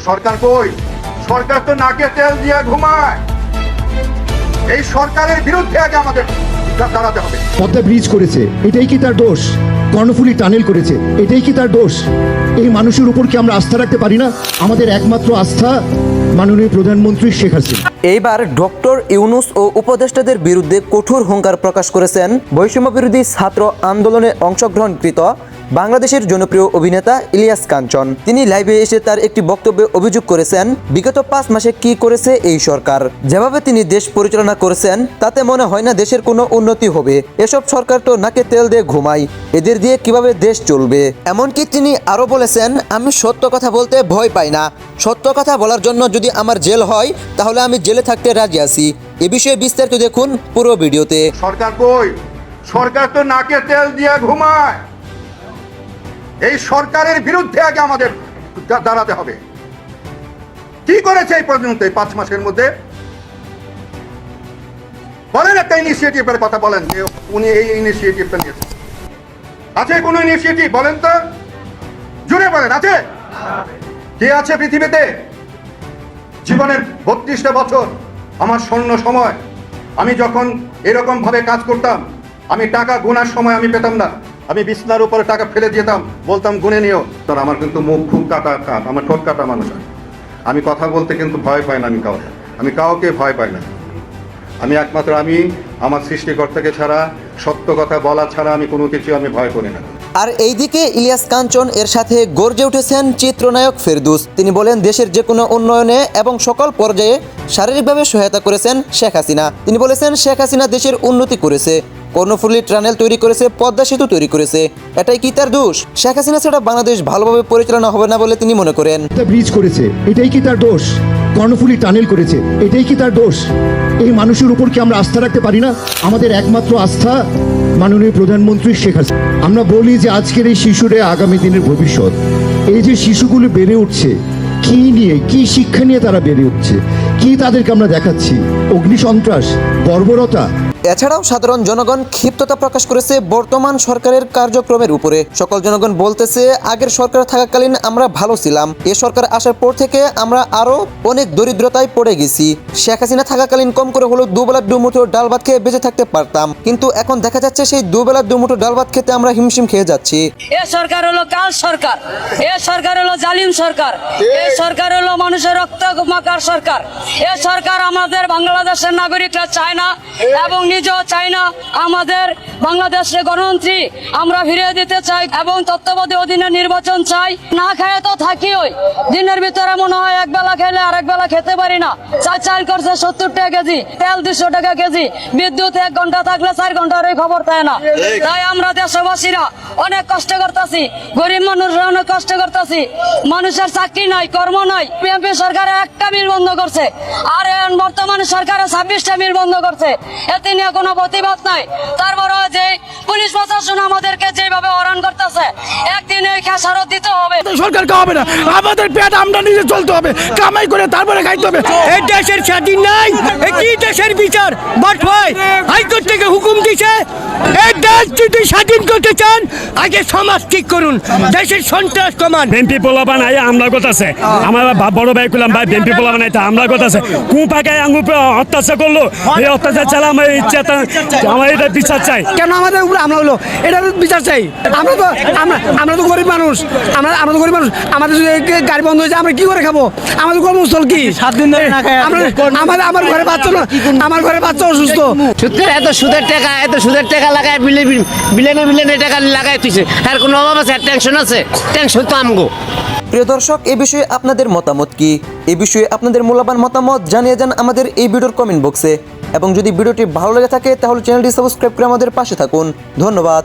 সরকার কই? সরকার তো নাকে তেল দিয়ে ঘুমায়। এই সরকারের বিরুদ্ধে আগে আমাদের দাঁড়াতে হবে। পদ্মা ব্রিজ করেছে, এটাই কি তার দোষ? কর্ণফুলী টানেল করেছে, এটাই কি তার দোষ? এই মানুষের উপর কি আমরা আস্থা রাখতে পারি না? আমাদের একমাত্র আস্থা মাননীয় প্রধানমন্ত্রী শেখ হাসিনা। এইবার ডক্টর ইউনূস ও উপদেষ্টাদের বিরুদ্ধে কঠোর হুঙ্কার প্রকাশ করেছেন বৈষম্য বিরোধী ছাত্র আন্দোলনে অংশগ্রহণকৃত বাংলাদেশের জনপ্রিয় অভিনেতা ইলিয়াস কাঞ্চন। তিনি লাইভে এসে তার একটি বক্তব্যে অভিযোগ করেছেন, বিগত 5 মাসে কি করেছে এই সরকার। যেভাবে তিনি দেশ পরিচালনা করেছেন তাতে মনে হয় না দেশের কোনো উন্নতি হবে। এসব সরকার তো নাকে তেল দিয়ে ঘুমায়, এদের দিয়ে কিভাবে দেশ চলবে। এমনকি তিনি আরও বলেছেন, আমি সত্য কথা বলতে ভয় পাই না। সত্য কথা বলার জন্য যদি আমার জেল হয় তাহলে আমি জেলে থাকতে রাজি আছি। এ বিষয়ে বিস্তারিত দেখুন পুরো ভিডিওতে। সরকার কই? সরকার তো নাকে তেল দিয়ে ঘুমায়। এই সরকারের বিরুদ্ধে আগে আমাদের দাঁড়াতে হবে। কি করেছে এই পর্যন্ত এই 5 মাসের মধ্যে? বলেন একটা ইনিশিয়েটিভের কথা বলেন যে উনি এই ইনিশিয়েটিভটা নিয়েছেন। আছে কোনো ইনিশিয়েটিভ? বলেন তো, জুড়ে বলেন, আছে? কে আছে পৃথিবীতে? জীবনের 32টা বছর আমার স্বর্ণ সময়, আমি যখন এরকম ভাবে কাজ করতাম, আমি টাকা গোনার সময় আমি পেতাম না। আমি বিছনার উপরে টাকা ফেলে দিতাম, বলতাম গুনে নিও। তোর আমার কিন্তু মুখ খুব কাটা, আমার ঠোঁট কাটা মানুষ। আমি কথা বলতে কিন্তু ভয় পাই না। আমি কাউকে ভয় পাই না। আমি একমাত্র আমার সৃষ্টিকর্তাকে ছাড়া, সত্য কথা বলা ছাড়া আমি কোনো কিছু আমি ভয় করি না। আর এইদিকে ইলিয়াস কাঞ্চন এর সাথে গর্জে উঠেছেন চিত্রনায়ক ফেরদৌস। তিনি বলেন, দেশের যে কোনো উন্নয়নে এবং সকল পর্যায়ে শারীরিকভাবে সহায়তা করেছেন শেখ হাসিনা। তিনি বলেছেন, শেখ হাসিনা দেশের উন্নতি করেছে, কর্ণফুলী টানেল তৈরি করেছে, পদ্মা সেতু তৈরি করেছে। এটাই কি তার দোষ? শেখ হাসিনা ছাড়া বাংলাদেশ ভালোভাবে পরিচালনা হবে না বলে তিনি মনে করেন। পদ্মা ব্রিজ করেছে, এটাই কি তার দোষ? কর্ণফুলী টানেল করেছে, এটাই কি তার দোষ? এই মানুষের উপর কি আমরা আস্থা রাখতে পারি না? আমাদের একমাত্র আস্থা মাননীয় প্রধানমন্ত্রী শেখ হাসিনা। আমরা বলি যে আজকের এই শিশুরা আগামী দিনের ভবিষ্যৎ। এই যে শিশুগুলো বেড়ে উঠছে, কি নিয়ে, কি শিক্ষা নিয়ে তারা বেড়ে উঠছে, কি তাদেরকে আমরা দেখাচ্ছি? অগ্নিসন্ত্রাস, বর্বরতা। এছাড়াও সাধারণ জনগণ ক্ষিপ্ততা প্রকাশ করেছে বর্তমান সরকারের কার্যক্রমের উপরে। সকল জনগণ বলতেছে, আগের সরকার থাকাকালীন আমরা ভালো ছিলাম, এ সরকার আসার পর থেকে আমরা আরো অনেক দরিদ্রতায় পড়ে গেছি। শেখ হাসিনা থাকাকালীন কম করে হলো দুবেলা দুমুঠো ডাল ভাত খেয়ে বেঁচে থাকতে পারতাম, কিন্তু এখন দেখা যাচ্ছে সেই দুবেলা দুমুঠো ডাল ভাত খেতে আমরা হিমশিম খেয়ে যাচ্ছি। এ সরকার হলো কাল সরকার, এ সরকার হলো জালিম সরকার, এ সরকার হলো মানুষের রক্ত মাখার সরকার। এ সরকার আমাদের বাংলাদেশের নাগরিকরা চায় না এবং নিজেও চাই না। আমাদের বাংলাদেশের গণতন্ত্রী আমরা ফিরিয়ে দিতে চাই এবং তত্ত্বাবধায়ক অধীনে নির্বাচন চাই। না খায় তো থাকি, ওই দিনের ভিতরে মনে হয় এক বেলা খেলে আরেক বেলা খেতে পারি না। চাল করছে 70 টাকা কেজি, তেল 200 টাকা কেজি, বিদ্যুৎ 1 ঘন্টা থাকলে 4 ঘন্টার ওই খবর তাই না। তাই আমরা দেশবাসীরা অনেক কষ্ট করতেছি, গরিব মানুষরা অনেক কষ্ট করতেছি। মানুষের চাকরি নাই, কর্ম নাই। বিএনপি সরকার একটা মিল বন্ধ করছে, আর বর্তমানে সরকারের 26টা মিল বন্ধ করছে। এতে নিয়ে কোনো প্রতিবাদ নাই। তারপরে যে পুলিশ প্রশাসন আমাদেরকে যেভাবে হয়রান করতেছে, একদিন এই খেসারত দিতে হবে। সরকারকে হবে না, আমাদের পেট আমরা নিজে চলতে হবে, কামাই করে তারপরে খাইতে হবে। এই দেশের স্বাধীন নাই, কি দেশের বিচার? বাট ভাই হাইকোর্ট থেকে হুকুম দিছে, এই দেশ যদি স্বাধীন করতে চান আগে সমাজ ঠিক করুন, দেশের সন্ত্রাস কমান। বিএনপি পোলা বানাই আমরা কথাছে, আমার বড় ভাই কুলাম ভাই বিএনপি পোলা বানাইতে আমরা কথাছে কুপাকে আঙুর অত্যাচার করলো, এই অত্যাচার চালা আমার ইচ্ছা, আমার এটা বিচার চাই। কেন আমাদের উপরে আমরা হলো এটা বিচার চাই? আমরা তো গরিব মানুষ, আমরা তো গরিব মানুষ। আমাদের যদি গাড়ি বন্ধ হয়েছে আমরা কি করে খাবো? আমাদের কর্মস্থল কি? 7 দিন ধরে না খাই। আমার ঘরে বাচ্চা না, আমার ঘরে বাচ্চা অসুস্থ। এত সুদের টাকা লাগায় বিলিয়নে টাকা লাগাই তুইছে, আর কোনো অভাব আছে? টেনশন আছে? টেনশন তো আমগো। প্রিয় দর্শক, এই বিষয়ে আপনাদের মতামত কি? এই বিষয়ে আপনাদের মূল্যবান মতামত জানিয়ে যান আমাদের এই ভিডিওর কমেন্ট বক্সে। এবং যদি ভিডিওটি ভালো লেগে থাকে তাহলে চ্যানেলটি সাবস্ক্রাইব করে আমাদের পাশে থাকুন। ধন্যবাদ।